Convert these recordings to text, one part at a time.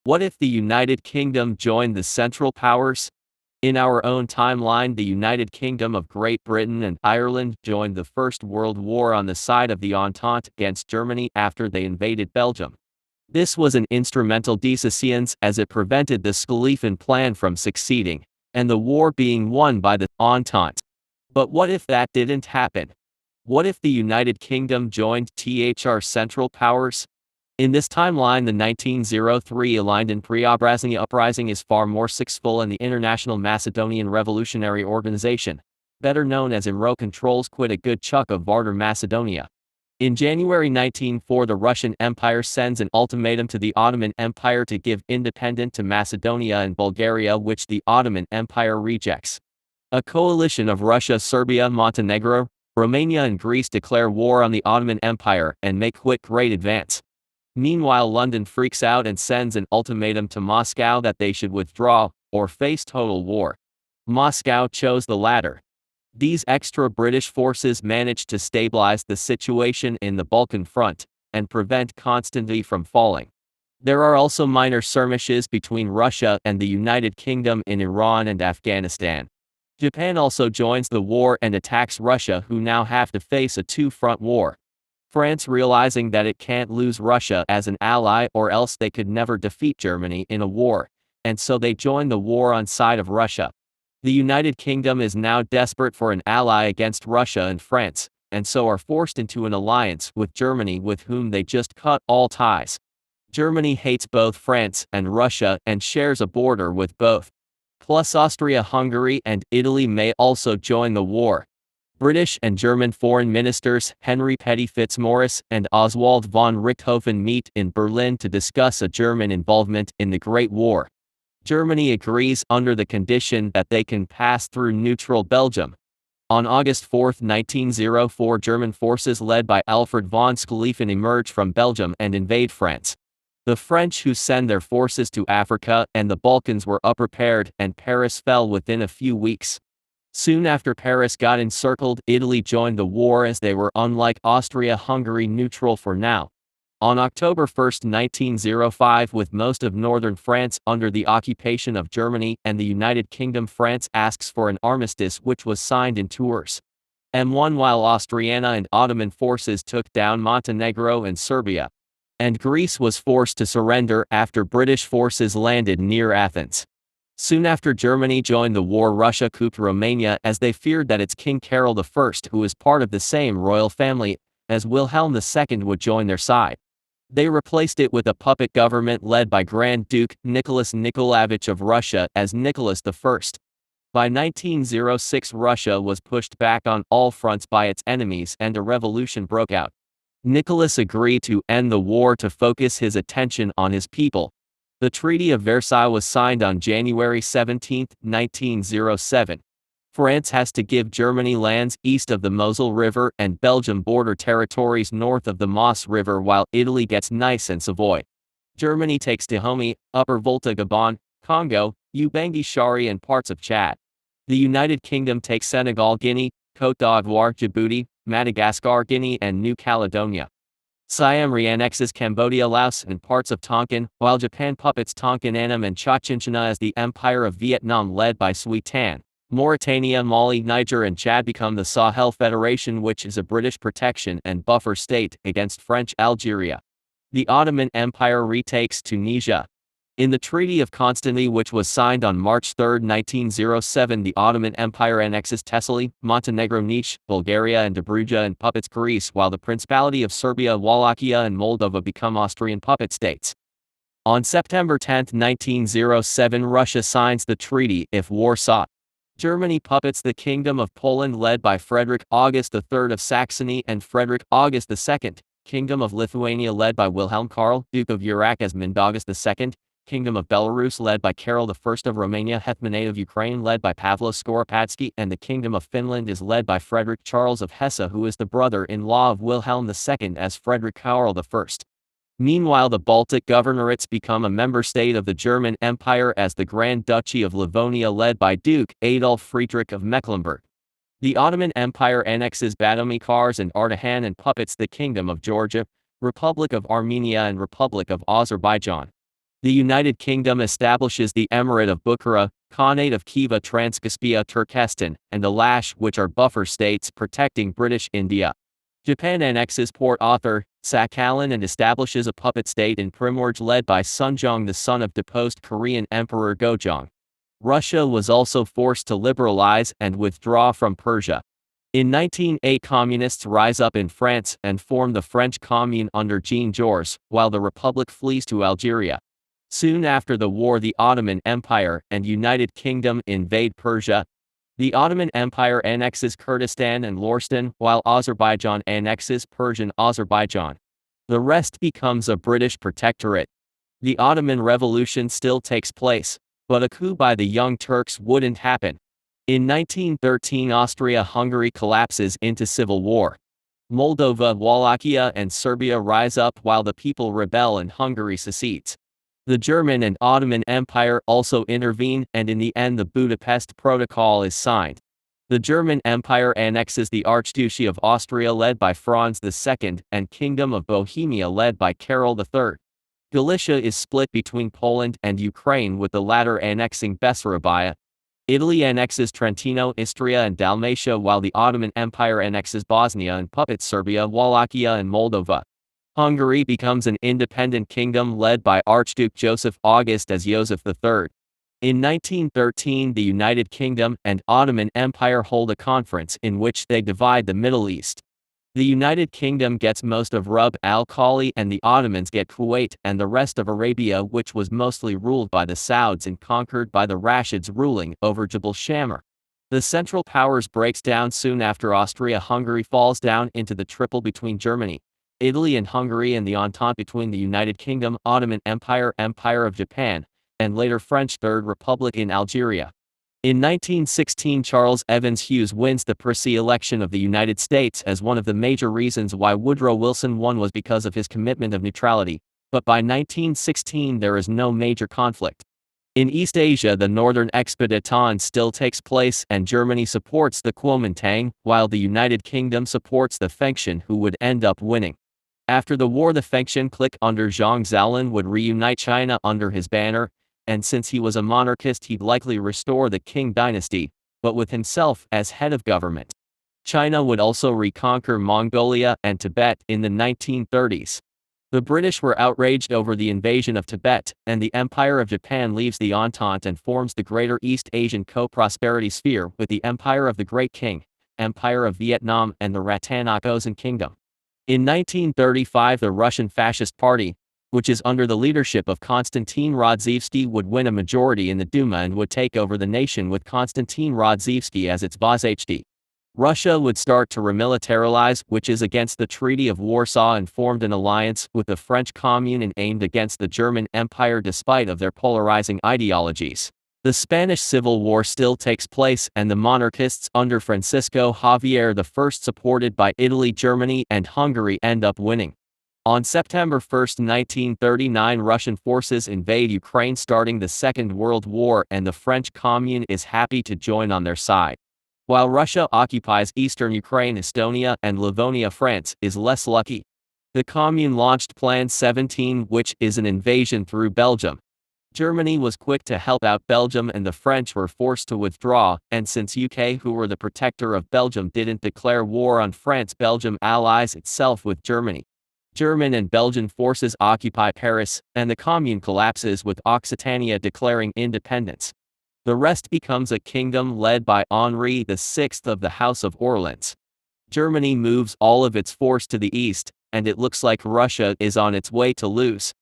What if the United Kingdom joined the Central Powers? In our own timeline, the United Kingdom of Great Britain and Ireland joined the First World War on the side of the Entente against Germany after they invaded Belgium. This was an instrumental decision as it prevented the Schlieffen Plan from succeeding, and the war being won by the Entente. But what if that didn't happen? What if the United Kingdom joined THR Central Powers? In this timeline, the 1903 Ilinden Preobrazhenie uprising is far more successful, and the International Macedonian Revolutionary Organization, better known as IMRO, controls quite a good chunk of Varder Macedonia. In January 1904, the Russian Empire sends an ultimatum to the Ottoman Empire to give independence to Macedonia and Bulgaria, which the Ottoman Empire rejects. A coalition of Russia, Serbia, Montenegro, Romania and Greece declare war on the Ottoman Empire and make great advance. Meanwhile, London freaks out and sends an ultimatum to Moscow that they should withdraw, or face total war. Moscow chose the latter. These extra British forces managed to stabilize the situation in the Balkan front, and prevent Constantine from falling. There are also minor skirmishes between Russia and the United Kingdom in Iran and Afghanistan. Japan also joins the war and attacks Russia, who now have to face a two-front war. France, realizing that it can't lose Russia as an ally or else they could never defeat Germany in a war, and so they join the war on side of Russia. The United Kingdom is now desperate for an ally against Russia and France, and so are forced into an alliance with Germany, with whom they just cut all ties. Germany hates both France and Russia and shares a border with both. Plus, Austria-Hungary and Italy may also join the war. British and German foreign ministers Henry Petty Fitzmaurice and Oswald von Richthofen meet in Berlin to discuss a German involvement in the Great War. Germany agrees under the condition that they can pass through neutral Belgium. On August 4, 1904, German forces led by Alfred von Schlieffen emerge from Belgium and invade France. The French, who send their forces to Africa and the Balkans, were unprepared, and Paris fell within a few weeks. Soon after Paris got encircled, Italy joined the war, as they were, unlike Austria-Hungary, neutral for now. On October 1, 1905, with most of northern France under the occupation of Germany and the United Kingdom, France asks for an armistice, which was signed in Tours. M1, while Austriana and Ottoman forces took down Montenegro and Serbia. And Greece was forced to surrender after British forces landed near Athens. Soon after Germany joined the war, Russia couped Romania, as they feared that its King Carol I, who is part of the same royal family as Wilhelm II, would join their side. They replaced it with a puppet government led by Grand Duke Nicholas Nikolaevich of Russia as Nicholas I. By 1906, Russia was pushed back on all fronts by its enemies, and a revolution broke out. Nicholas agreed to end the war to focus his attention on his people. The Treaty of Versailles was signed on January 17, 1907. France has to give Germany lands east of the Moselle River and Belgium border territories north of the Meuse River, while Italy gets Nice and Savoy. Germany takes Dahomey, Upper Volta, Gabon, Congo, Ubangi, Shari and parts of Chad. The United Kingdom takes Senegal, Guinea, Côte d'Ivoire, Djibouti, Madagascar, Guinea and New Caledonia. Siam re-annexes Cambodia, Laos and parts of Tonkin, while Japan puppets Tonkin, Annam and Cochinchina as the Empire of Vietnam led by Sui Tan. Mauritania, Mali, Niger and Chad become the Sahel Federation, which is a British protection and buffer state against French Algeria. The Ottoman Empire retakes Tunisia. In the Treaty of Constantine, which was signed on March 3, 1907, the Ottoman Empire annexes Thessaly, Montenegro, Niš, Bulgaria and Dobruja, and puppets Greece, while the Principality of Serbia, Wallachia and Moldova become Austrian puppet states. On September 10, 1907, Russia signs the treaty if war sought. Germany puppets the Kingdom of Poland led by Frederick August III of Saxony and Frederick August II, Kingdom of Lithuania led by Wilhelm Karl, Duke of Urach as Mindaugas II, Kingdom of Belarus led by Karol I of Romania, Hetmanate of Ukraine led by Pavlo Skoropadsky, and the Kingdom of Finland is led by Frederick Charles of Hesse, who is the brother-in-law of Wilhelm II as Frederick Karl I. Meanwhile, the Baltic governorates become a member state of the German Empire as the Grand Duchy of Livonia led by Duke Adolf Friedrich of Mecklenburg. The Ottoman Empire annexes Batumi, Kars and Ardahan and puppets the Kingdom of Georgia, Republic of Armenia and Republic of Azerbaijan. The United Kingdom establishes the Emirate of Bukhara, Khanate of Khiva Transcaspia Turkestan, and Alash, which are buffer states protecting British India. Japan annexes Port Arthur, Sakhalin, and establishes a puppet state in Primorje led by Sunjong, the son of deposed Korean Emperor Gojong. Russia was also forced to liberalize and withdraw from Persia. In 1908, communists rise up in France and form the French Commune under Jean Jaurès, while the Republic flees to Algeria. Soon after the war, the Ottoman Empire and United Kingdom invade Persia. The Ottoman Empire annexes Kurdistan and Lorestan, while Azerbaijan annexes Persian Azerbaijan. The rest becomes a British protectorate. The Ottoman Revolution still takes place, but a coup by the Young Turks wouldn't happen. In 1913, Austria-Hungary collapses into civil war. Moldova, Wallachia, and Serbia rise up while the people rebel and Hungary secedes. The German and Ottoman Empire also intervene, and in the end the Budapest Protocol is signed. The German Empire annexes the Archduchy of Austria led by Franz II and Kingdom of Bohemia led by Karol III. Galicia is split between Poland and Ukraine, with the latter annexing Bessarabia. Italy annexes Trentino, Istria, and Dalmatia, while the Ottoman Empire annexes Bosnia and puppets Serbia, Wallachia, and Moldova. Hungary becomes an independent kingdom led by Archduke Joseph August as Joseph III. In 1913, the United Kingdom and Ottoman Empire hold a conference in which they divide the Middle East. The United Kingdom gets most of Rub al-Khali and the Ottomans get Kuwait and the rest of Arabia, which was mostly ruled by the Sauds and conquered by the Rashids ruling over Jebel Shamr. The Central Powers breaks down soon after Austria-Hungary falls down into the triple between Germany, Italy and Hungary, and the Entente between the United Kingdom, Ottoman Empire, Empire of Japan, and later French Third Republic in Algeria. In 1916, Charles Evans Hughes wins the Prissy election of the United States, as one of the major reasons why Woodrow Wilson won was because of his commitment of neutrality, but by 1916 there is no major conflict. In East Asia, the Northern Expedition still takes place and Germany supports the Kuomintang, while the United Kingdom supports the Fengtian, who would end up winning. After the war, the Fengtian clique under Zhang Zuolin would reunite China under his banner, and since he was a monarchist he'd likely restore the Qing dynasty, but with himself as head of government. China would also reconquer Mongolia and Tibet in the 1930s. The British were outraged over the invasion of Tibet, and the Empire of Japan leaves the Entente and forms the Greater East Asian Co-Prosperity Sphere with the Empire of the Great King, Empire of Vietnam, and the Ratanakosin Kingdom. In 1935, the Russian Fascist Party, which is under the leadership of Konstantin Radzievsky, would win a majority in the Duma and would take over the nation with Konstantin Radzievsky as its Vozhd. Russia would start to remilitarize, which is against the Treaty of Warsaw, and formed an alliance with the French Commune and aimed against the German Empire despite of their polarizing ideologies. The Spanish Civil War still takes place, and the monarchists under Francisco Javier I, supported by Italy, Germany, and Hungary, end up winning. On September 1, 1939, Russian forces invade Ukraine, starting the Second World War, and the French Commune is happy to join on their side. While Russia occupies eastern Ukraine, Estonia, and Livonia, France is less lucky. The Commune launched Plan 17, which is an invasion through Belgium. Germany was quick to help out Belgium, and the French were forced to withdraw, and since UK, who were the protector of Belgium, didn't declare war on France, Belgium allies itself with Germany. German and Belgian forces occupy Paris, and the Commune collapses with Occitania declaring independence. The rest becomes a kingdom led by Henri VI of the House of Orleans. Germany moves all of its force to the east, and it looks like Russia is on its way to lose.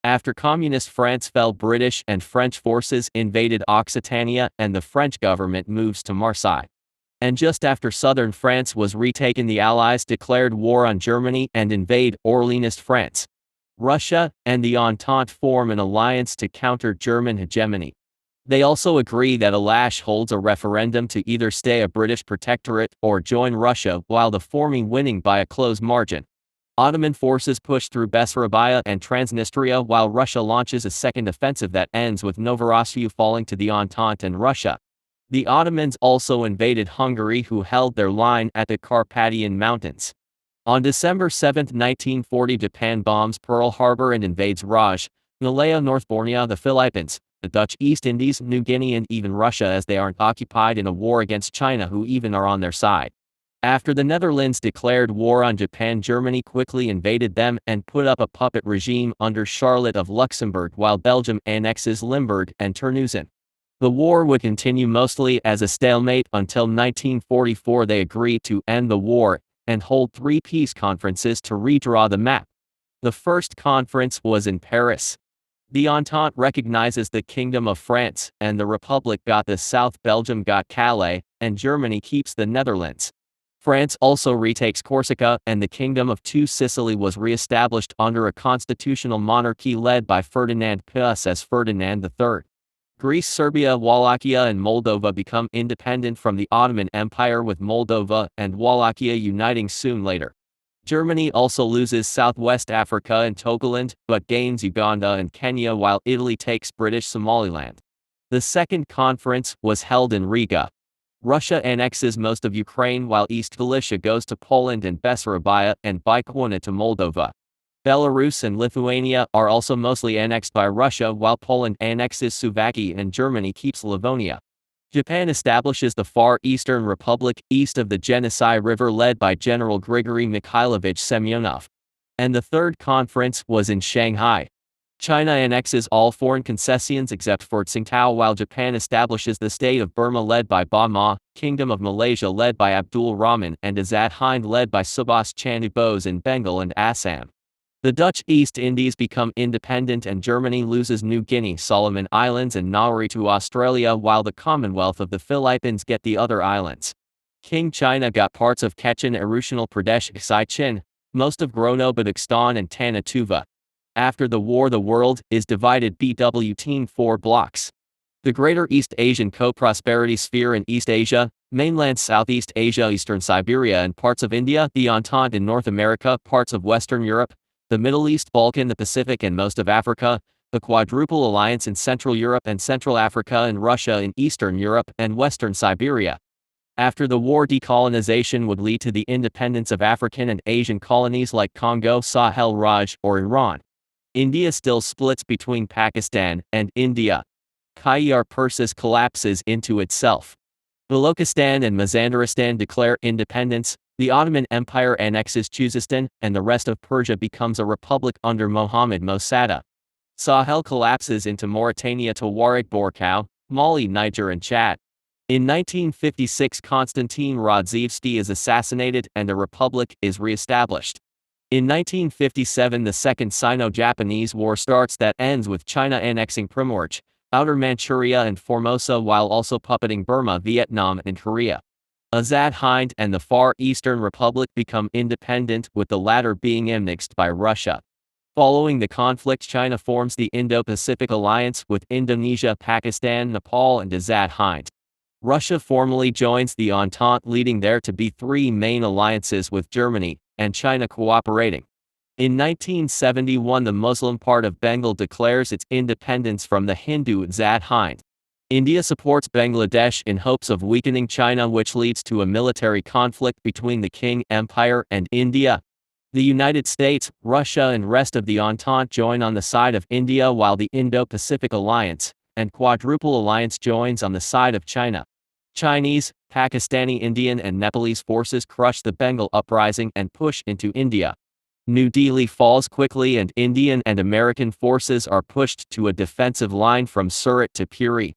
After Communist France fell, British and French forces invaded Occitania, and the French government moves to Marseille. And just after southern France was retaken, the Allies declared war on Germany and invade Orleanist France. Russia and the Entente form an alliance to counter German hegemony. They also agree that Alash holds a referendum to either stay a British protectorate or join Russia, while the forming winning by a close margin. Ottoman forces push through Bessarabia and Transnistria, while Russia launches a second offensive that ends with Novorossiya falling to the Entente and Russia. The Ottomans also invaded Hungary, who held their line at the Carpathian Mountains. On December 7, 1940, Japan bombs Pearl Harbor and invades Raj, Malaya, North Borneo, the Philippines, the Dutch East Indies, New Guinea, and even Russia, as they aren't occupied in a war against China, who even are on their side. After the Netherlands declared war on Japan, Germany quickly invaded them and put up a puppet regime under Charlotte of Luxembourg, while Belgium annexes Limburg and Terneuzen. The war would continue mostly as a stalemate until 1944. They agreed to end the war and hold 3 peace conferences to redraw the map. The first conference was in Paris. The Entente recognizes the Kingdom of France, and the Republic got the South, Belgium got Calais, and Germany keeps the Netherlands. France also retakes Corsica, and the Kingdom of Two Sicily was re-established under a constitutional monarchy led by Ferdinand Pius as Ferdinand III. Greece, Serbia, Wallachia, and Moldova become independent from the Ottoman Empire, with Moldova and Wallachia uniting soon later. Germany also loses Southwest Africa and Togoland, but gains Uganda and Kenya, while Italy takes British Somaliland. The second conference was held in Riga. Russia annexes most of Ukraine, while East Galicia goes to Poland and Bessarabia and Bykona to Moldova. Belarus and Lithuania are also mostly annexed by Russia, while Poland annexes Suwałki and Germany keeps Livonia. Japan establishes the Far Eastern Republic east of the Yenisei River, led by General Grigory Mikhailovich Semyonov. And the third conference was in Shanghai. China annexes all foreign concessions except for Tsingtao, while Japan establishes the state of Burma led by Ba Maw, Kingdom of Malaysia led by Abdul Rahman, and Azad Hind led by Subhas Chandra Bose in Bengal and Assam. The Dutch East Indies become independent, and Germany loses New Guinea, Solomon Islands, and Nauru to Australia, while the Commonwealth of the Philippines get the other islands. King China got parts of Kachin, Arunachal Pradesh, Sichin, most of Grono-Badakhstan, and Tanna Tuva. After the war, the world is divided between 4 blocks. The Greater East Asian Co-Prosperity Sphere in East Asia, mainland Southeast Asia, Eastern Siberia, and parts of India, the Entente in North America, parts of Western Europe, the Middle East, Balkan, the Pacific, and most of Africa, the Quadruple Alliance in Central Europe and Central Africa, and Russia in Eastern Europe and Western Siberia. After the war, decolonization would lead to the independence of African and Asian colonies like Congo, Sahel Raj, or Iran. India still splits between Pakistan and India. Khyber Persis collapses into itself. Balochistan and Mazandaristan declare independence. The Ottoman Empire annexes Khuzestan, and the rest of Persia becomes a republic under Mohammad Mossadegh. Sahel collapses into Mauritania, Tuareg, Borkau, Mali, Niger, and Chad. In 1956, Konstantin Radzievsky is assassinated, and a republic is re-established. In 1957, the Second Sino-Japanese War starts, that ends with China annexing Primorje, Outer Manchuria, and Formosa, while also puppeting Burma, Vietnam, and Korea. Azad Hind and the Far Eastern Republic become independent, with the latter being annexed by Russia. Following the conflict, China forms the Indo-Pacific Alliance with Indonesia, Pakistan, Nepal, and Azad Hind. Russia formally joins the Entente, leading there to be 3 main alliances, with Germany and China cooperating. In 1971, the Muslim part of Bengal declares its independence from the Hindu Azad Hind. India supports Bangladesh in hopes of weakening China, which leads to a military conflict between the Qing Empire and India. The United States, Russia, and rest of the Entente join on the side of India, while the Indo-Pacific Alliance and Quadruple Alliance joins on the side of China. Chinese, Pakistani, Indian, and Nepalese forces crush the Bengal uprising and push into India. New Delhi falls quickly, and Indian and American forces are pushed to a defensive line from Surat to Puri.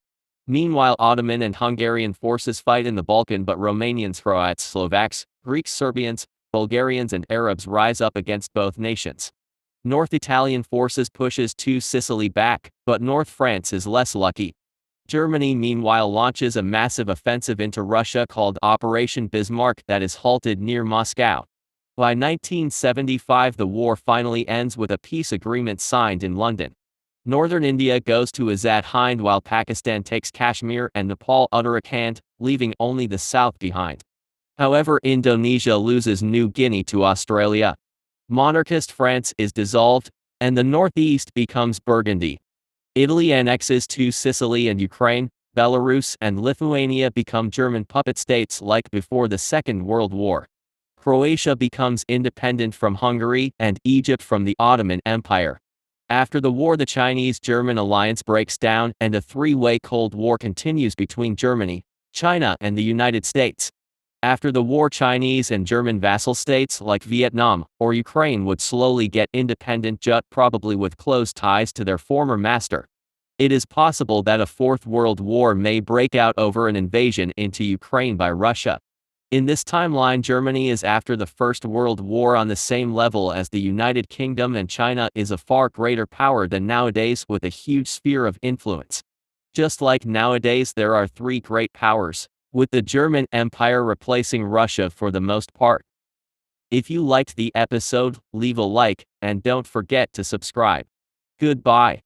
Meanwhile, Ottoman and Hungarian forces fight in the Balkan, but Romanians, Croats, Slovaks, Greeks, Serbians, Bulgarians, and Arabs rise up against both nations. North Italian forces pushes to Sicily back, but North France is less lucky. Germany meanwhile launches a massive offensive into Russia called Operation Bismarck that is halted near Moscow. By 1975, the war finally ends with a peace agreement signed in London. Northern India goes to Azad Hind, while Pakistan takes Kashmir and Nepal Uttarakhand, leaving only the south behind. However, Indonesia loses New Guinea to Australia. Monarchist France is dissolved, and the northeast becomes Burgundy. Italy annexes to Sicily and Ukraine. Belarus and Lithuania become German puppet states like before the Second World War. Croatia becomes independent from Hungary, and Egypt from the Ottoman Empire. After the war, the Chinese-German alliance breaks down and a three-way Cold War continues between Germany, China, and the United States. After the war, Chinese and German vassal states like Vietnam or Ukraine would slowly get independent, probably with close ties to their former master. It is possible that a Fourth World War may break out over an invasion into Ukraine by Russia. In this timeline, Germany is after the First World War on the same level as the United Kingdom, and China is a far greater power than nowadays with a huge sphere of influence. Just like nowadays there are three great powers, with the German Empire replacing Russia for the most part. If you liked the episode, leave a like, and don't forget to subscribe. Goodbye.